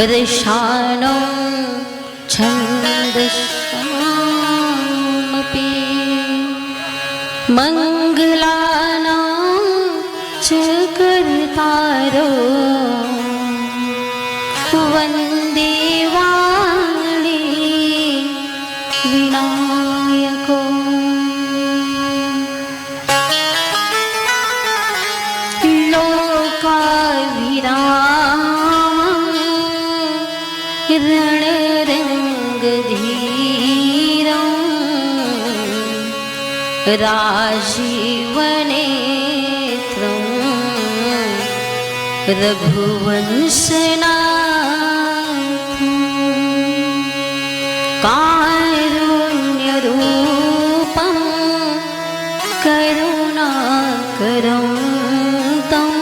ऋषाणो छन्दसामपि मङ्गलानां च कर्तारो वन्दे वाणी विनायको लोकाभिराम रणरङ्गधीरं राजीवनेत्रं रघुवंशनाथं कारुण्यरूपं करुणाकरं तं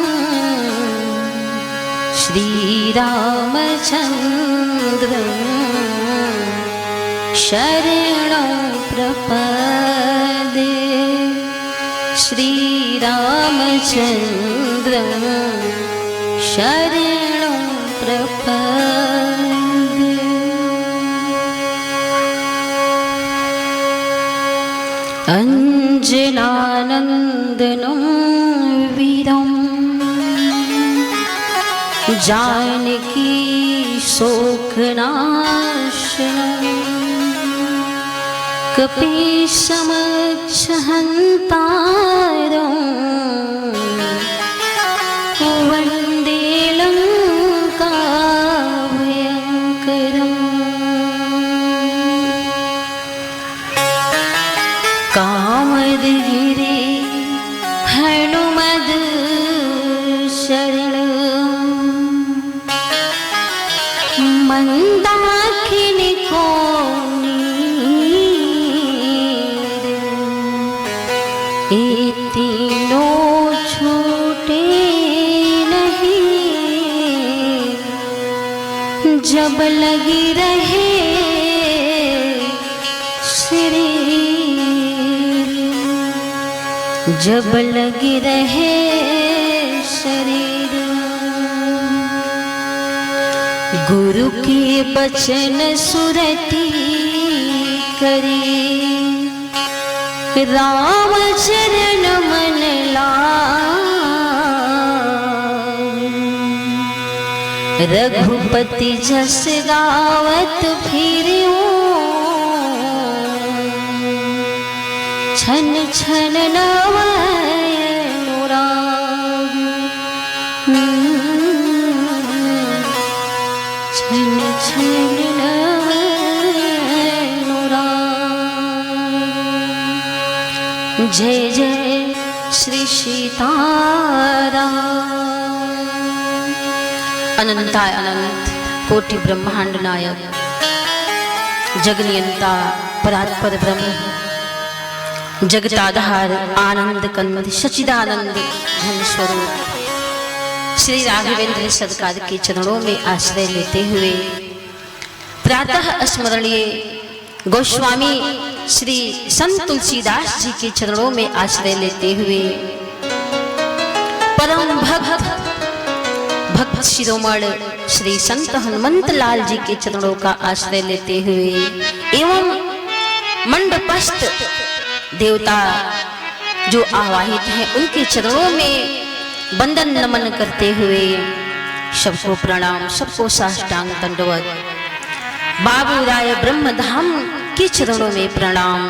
श्रीरामचन्द्रं शरणं प्रपद्ये श्रीरामचन्द्रं शरणं प्रपद्ये। अंजनानन्दनं वीरं जानकी शोकनाशनं कपीशमक्षहन्तारं वन्दे लङ्काभयङ्करम् कामदगिरि हनुमद शरण मंदाकिनी कोनीर ये तीनों छूटे नहीं जब लगी रहे जब लगी रहे शरीर। गुरु के बचन सुरती करी राम चरण मन लाए। रघुपति जस गावत फिरूं छन छन नवनुराग छन छन नवनुराग। जय जय श्री सीताराम। अनंताय अनंत कोटि ब्रह्मांड नायक जगनियंता परात्पर ब्रह्म जगताधार आनंद कंद सच्चिदानंद घन स्वरूप श्री राघवेंद्र सरकार के चरणों में आश्रय लेते हुए प्रातः स्मरणीय गोस्वामी श्री संत तुलसीदास जी के चरणों में आश्रय लेते हुए परम भक्त शिरोमणि श्री संत हनुमंत लाल जी के चरणों का आश्रय लेते हुए एवं मंडपस्थ देवता जो आवाहित हैं उनके चरणों में वंदन नमन करते हुए सबको प्रणाम, सबको साष्टांग दंडवत। बाबू राय ब्रह्मधाम के चरणों में प्रणाम।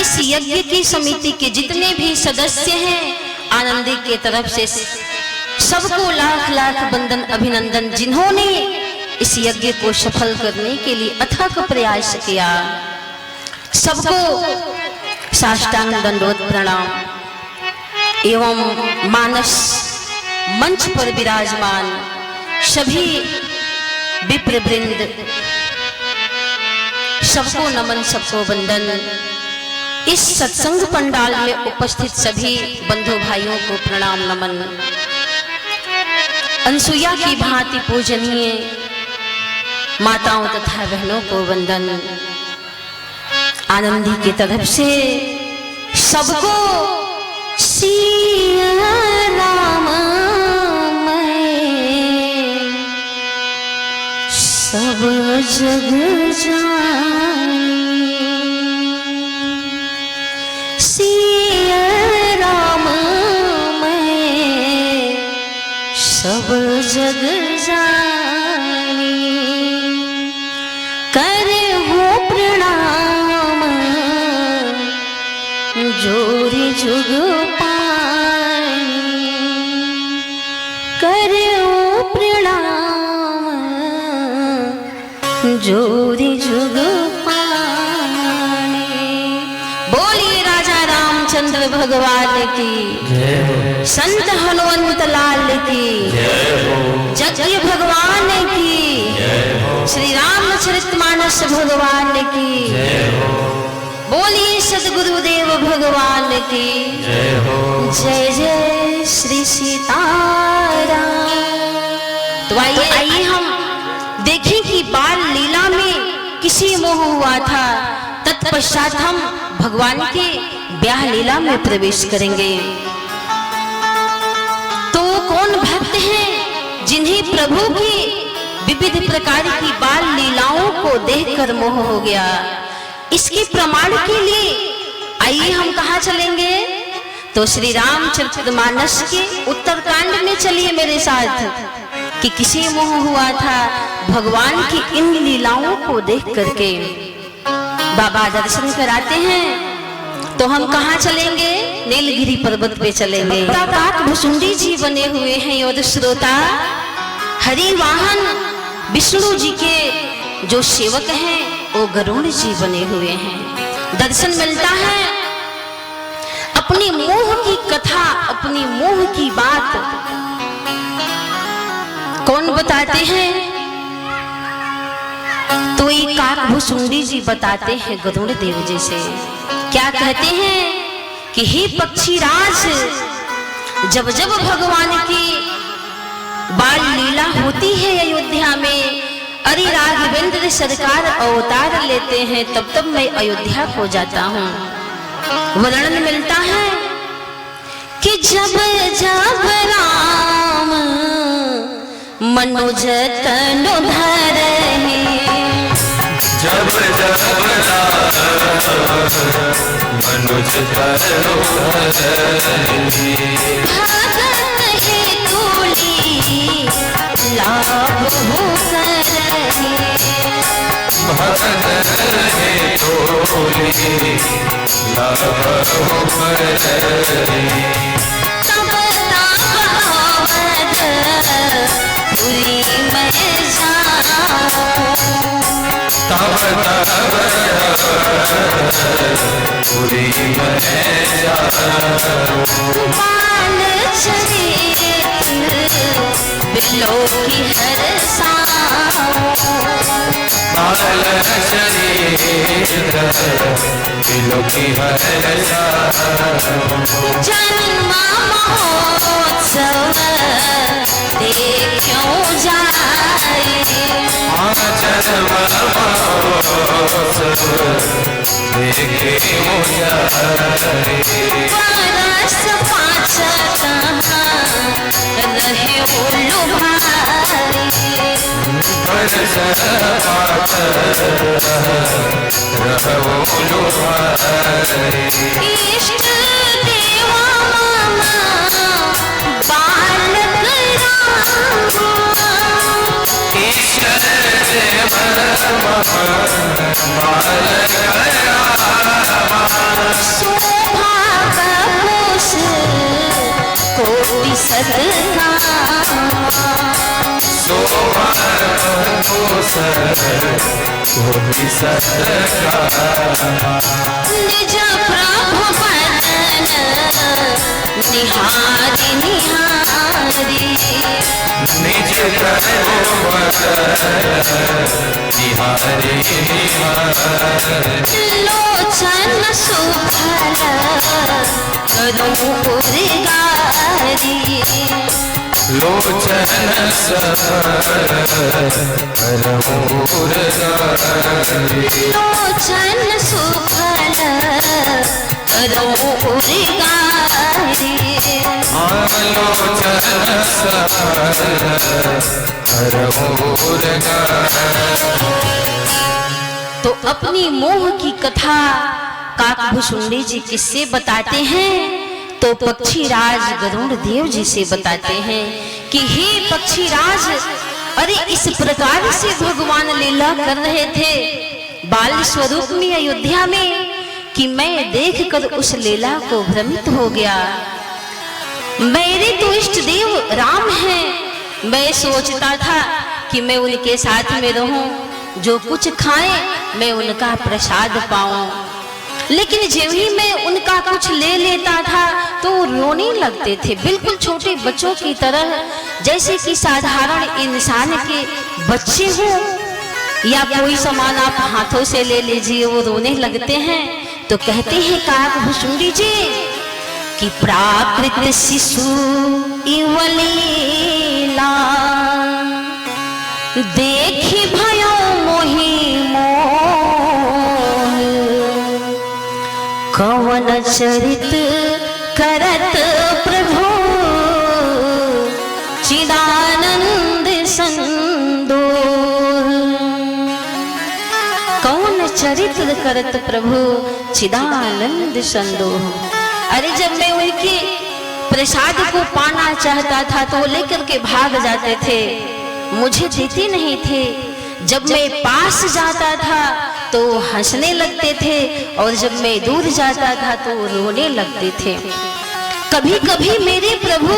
इस यज्ञ की समिति के जितने भी सदस्य हैं आनंदी के तरफ से सबको लाख लाख वंदन अभिनंदन, जिन्होंने इस यज्ञ को सफल करने के लिए अथक प्रयास किया। सबको साष्टांग दंडवत प्रणाम। एवं मानस मंच पर विराजमान सभी विप्र वृंद सबको नमन, सबको वंदन। इस सत्संग पंडाल में उपस्थित सभी बंधु भाइयों को प्रणाम नमन। अनसुईया की भांति पूजनीय माताओं तथा बहनों को वंदन। आनंदी की तरफ से सबको सिया राम सब जग जानी सिया राम मैं सब जग जानी करे हो प्रणाम जोरी जुग पानी करे हो प्रणाम जोरी जुग पानी। बोलिए राजा रामचंद्र भगवान की, संत हनुमंत लाल की, जगत भगवान की, श्री रामचरितमानस भगवान की, बोलिए सद्गुरुदेव भगवान की जय जय श्री सीताराम। तो आइए हम देखें कि बाल लीला में किसी मोह हुआ था, तत्पश्चात हम भगवान के ब्याह लीला में प्रवेश करेंगे। तो कौन भक्त हैं जिन्हें प्रभु की विविध प्रकार की बाल लीलाओं को देखकर मोह हो गया? इसके प्रमाण के लिए आइए हम कहाँ चलेंगे? तो श्री रामचरितमानस के उत्तरकांड में चलिए मेरे साथ कि किसी मोह हुआ था भगवान की इन लीलाओं को देख करके। बाबा दर्शन कराते हैं तो हम कहाँ चलेंगे? नीलगिरी पर्वत पे चलेंगे। काकभुसुंडी जी बने हुए हैं योद श्रोता, हरि वाहन विष्णु जी के जो सेवक हैं वो गरुड़ जी बने हुए हैं। दर्शन मिलता है, अपनी मोह की कथा, अपनी मोह की बात कौन बताते हैं? तो ये काकभुसुंडी जी बताते हैं गरुड़ देव जी से। क्या कहते हैं कि हे पक्षीराज, जब जब भगवान की बाल लीला होती है अयोध्या में, अरे राघवेंद्र सरकार अवतार लेते हैं, तब तब मैं अयोध्या को जाता हूँ। वर्णन मिलता है कि जब जब राम मनुज तनु धरे, जब जब मनुज तनु धरे, भगत हे तुली लाभ हो करहि, भगत हे तोली लाभ हो करहि, तब तावद पुरी में जाऊं, बाल चरित बिलो की हर बाल शरीर बिलो की हर जन्म महोत्सव देखो जाए, जन्म महोत्सव देखे बरस पाँच रहे उल्लू भारी, बरस पाँच रहो भारी, इष्ट देवा बालक कोटि निज प्रभु बदन निहारी निहारी, निज प्रभु निहारी निहारी, लोचन सुफल करूं उर्गारी, लोचन सफल करूं उर्गारी, लोचन सुफल करूं उर्गारी, लोचन सफल करूं उर्गारी, अपनी मोह की कथा काकभुसुंडी जी किससे बताते हैं? तो पक्षीराज गरुड़ देव जी से बताते हैं कि हे पक्षीराज, अरे इस प्रकार से भगवान लीला कर रहे थे बाल स्वरूप में अयोध्या में कि मैं देखकर उस लीला को भ्रमित हो गया। मेरे तो इष्ट देव राम हैं। मैं सोचता था कि मैं उनके साथ में रहूं, जो कुछ खाएं मैं उनका प्रसाद पाऊं, लेकिन जब ही मैं उनका कुछ ले लेता था तो रोने लगते थे, बिल्कुल छोटे बच्चों की तरह, जैसे कि साधारण इंसान के बच्चे हों या कोई सामान आप हाथों से ले लीजिए वो रोने लगते हैं। तो कहते हैं काकभुसुंडी जी कि प्राकृत शिशु इवलीला देखी भयो मोहि मोह, कवन चरित करत प्रभु चिदानंद संदोह। कौन चरित्र करत प्रभु चिदानंद संदोह। अरे जब मैं उनके प्रसाद को पाना चाहता था तो लेकर के भाग जाते थे, मुझे देते नहीं थे। जब मैं पास जाता था तो हंसने लगते थे और जब मैं दूर जाता था तो रोने लगते थे। कभी कभी मेरे प्रभु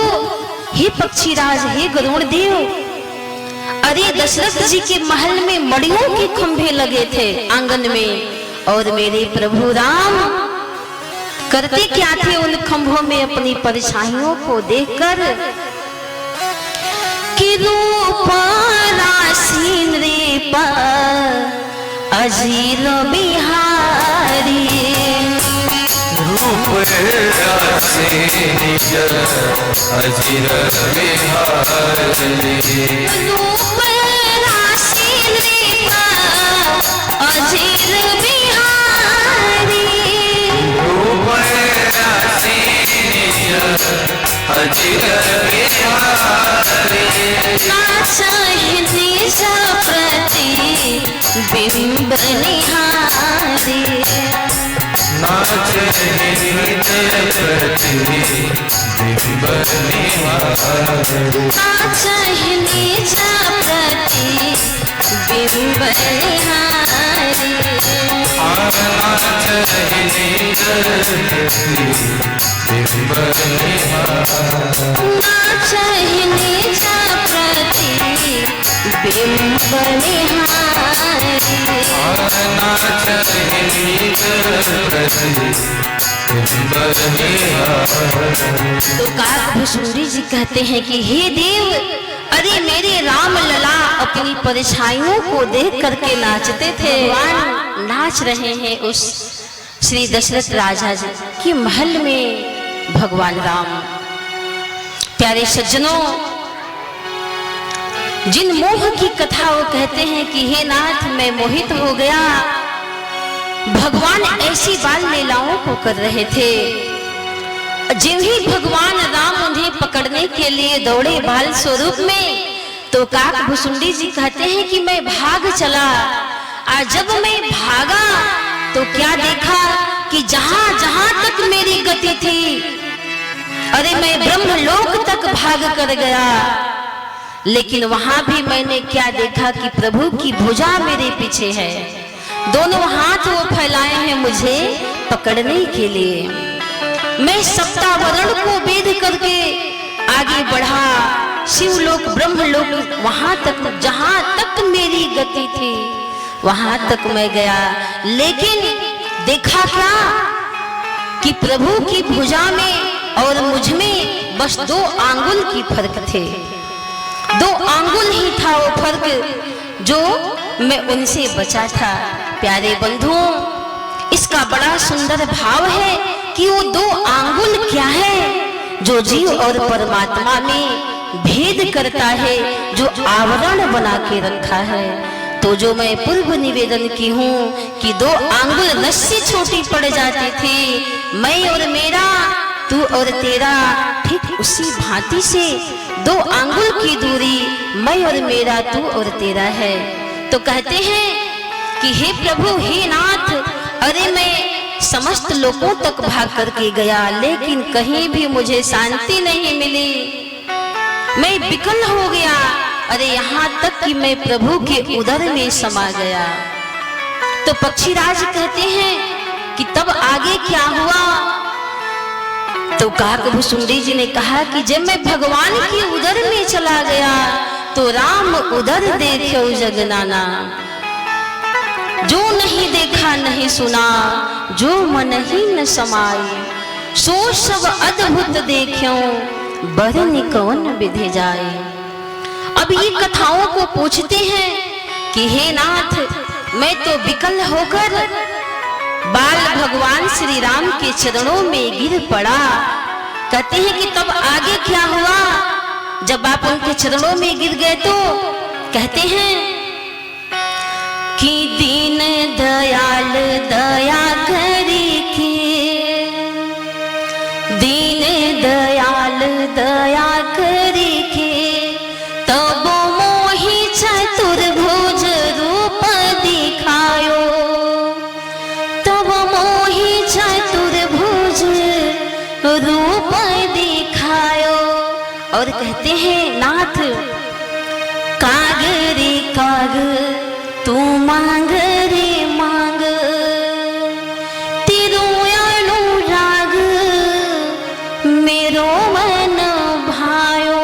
हे पक्षीराज, हे गरुड़ देव, अरे दशरथ जी के महल में मड़ियों के खंभे लगे थे आंगन में, और मेरे प्रभु राम करते क्या थे उन खंभों में अपनी परछाइयों को देखकर कि रूप राशि नृप अजीर बिहारी, रूप राशि निज अजीर बिहारी, रूप राशि नृप अजीर बिहारी, रूप राशि निज अजीर बिहारी, नाचहि निज प्रति बिंब निहारी, नाचहि निज प्रति बिंब निहारी, नाचहि निज प्रति बिंब निहारी, नाचहि निज प्रति बिंब निहारी, नाचहि निज प्रति बिंब निहारी। तो काकभुसुंडी जी कहते हैं कि हे देव, अरे मेरे राम लला अपनी परछाइयों को देख करके नाचते थे। भगवान नाच रहे हैं उस श्री दशरथ राजा जी के महल में। भगवान राम, प्यारे सज्जनों, जिन मोह की कथा वो कहते हैं कि हे नाथ मैं मोहित हो गया, भगवान ऐसी बाल लीलाओं को कर रहे थे। जब ही भगवान राम उन्हें पकड़ने के लिए दौड़े बाल स्वरूप में, तो काकभुसुंडी जी कहते हैं कि मैं भाग चला। आज जब मैं भागा तो क्या देखा कि जहां जहां तक मेरी गति थी, अरे मैं ब्रह्मलोक तक भाग कर गया, लेकिन वहां भी मैंने क्या देखा कि प्रभु की भुजा मेरे पीछे है, दोनों हाथ वो फैलाए हैं मुझे पकड़ने के लिए। मैं सप्तावरण को भेद करके आगे बढ़ा, शिवलोक ब्रह्मलोक वहां तक, जहां तक मेरी गति थी वहां तक मैं गया, लेकिन देखा क्या कि प्रभु की भुजा में और मुझ में बस 2 आंगुल की फर्क थे। 2 आंगुल ही था वो फर्क जो मैं उनसे बचा था। प्यारे बंधुओं, इसका बड़ा सुंदर भाव है कि वो 2 आंगुल क्या है जो जीव और परमात्मा में भेद करता है, जो आवरण बना के रखा है। तो जो मैं पूर्व निवेदन की हूँ कि 2 आंगुल रस्सी छोटी पड़ जाती थी, मैं और मेरा, तू और तेरा, ठीक उसी भांति से 2 आंगुल की दूरी मैं और मेरा, तू और तेरा है। तो कहते हैं कि हे प्रभु, हे नाथ, अरे मैं समस्त लोगों तक भाग करके गया, लेकिन कहीं भी मुझे शांति नहीं मिली। मैं विकल हो गया, अरे यहाँ तक कि मैं प्रभु के उदर में समा गया। तो पक्षीराज कहते हैं कि तब आगे क्या हुआ? तो काकभुसुंडी जी ने कहा कि जब मैं भगवान के उदर में चला गया तो राम उदर देखो जगनाना, जो नहीं देखा नहीं सुना, जो मन ही न समाई, सो सब अद्भुत देखो, बरन कौन विधि जाए। अब ये कथाओं को पूछते हैं कि हे नाथ, मैं तो विकल होकर बाल भगवान श्री राम के चरणों में गिर पड़ा। कहते हैं कि तब आगे क्या हुआ? जब आप उनके चरणों में गिर गए तो कहते हैं कि दीन दयाल दया करी के, दीन दयाल दया करी के, तब मोहि चतुर्भुज रूप दिखायो, तब मोहि चतुर्भुज रूप दिखायो। और कहते हैं नाथ, काग रे काग तू मांग रे मांग, तेरो अनुराग मेरो मन भायो,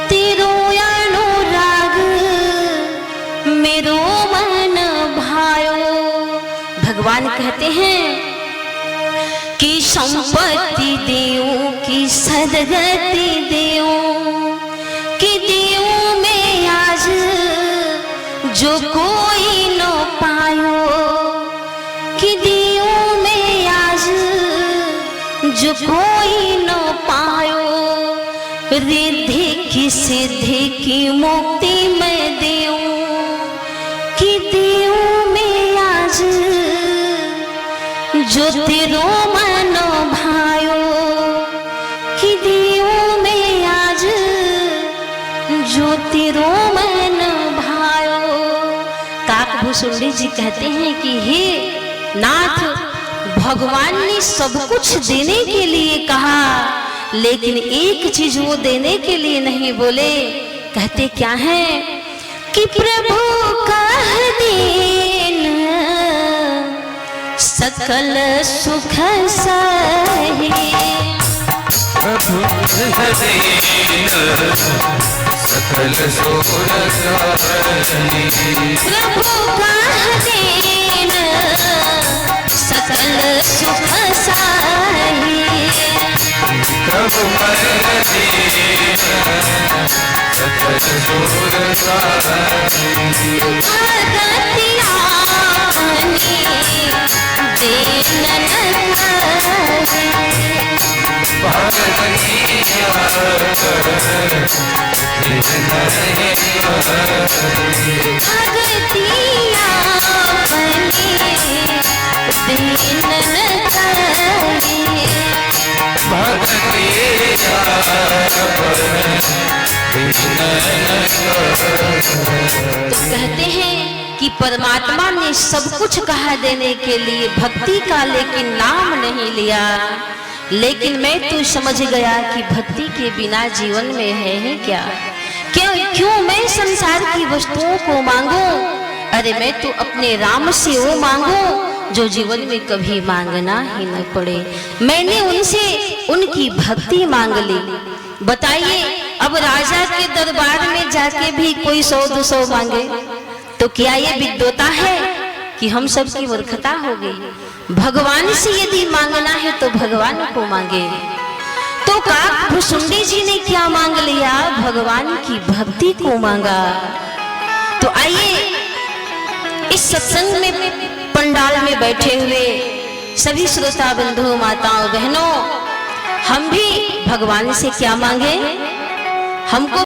तेरो अनुराग मेरो मन भायो। भगवान कहते हैं कि संपत्ति देऊ कि सदगति देऊ, कि देऊ में आज जो कोई न पायो, कि देऊ में आज जो कोई न पायो, रिद्धि की सिद्धि की मुक्ति में देऊ, कि देऊ में आज जो तेरो मन भायो, कि देऊ में आज जो तेरो मन भायो। काकभुसुंडी जी कहते हैं कि हे नाथ, भगवान ने सब कुछ देने के लिए कहा, लेकिन एक चीज वो देने के लिए नहीं बोले। कहते क्या है कि प्रभु कह दीन सकल सुख सही, प्रभु कह दीन सकल सुख सही, प्रभु कह दीन सकल सुख सही, प्रभु कह दीन सकल सुख सही, भगतिया बनी दीन भगतिया तो कहते हैं कि परमात्मा ने सब कुछ कहा देने के लिए भक्ति का, लेकिन नाम नहीं लिया। लेकिन मैं तो समझ गया कि भक्ति के बिना जीवन में है ही क्या। क्यों मैं संसार की वस्तुओं को मांगूं? अरे मैं तो अपने राम से वो मांगूं जो जीवन में कभी मांगना ही न पड़े। मैंने उनसे उनकी भक्ति मांग ली। बताइए, अब राजा के दरबार में जाके भी कोई 100-200 मांगे तो क्या ये विद्वता है कि हम सब की मूर्खता हो गई? भगवान से यदि मांगना है तो भगवान को मांगे। तो काकभुसुंडी जी ने क्या मांग लिया? भगवान की भक्ति को मांगा। तो आइए इस सत्संग में, पंडाल में बैठे हुए सभी श्रोता बंधु माताओं बहनों, हम भी भगवान से क्या मांगे? हमको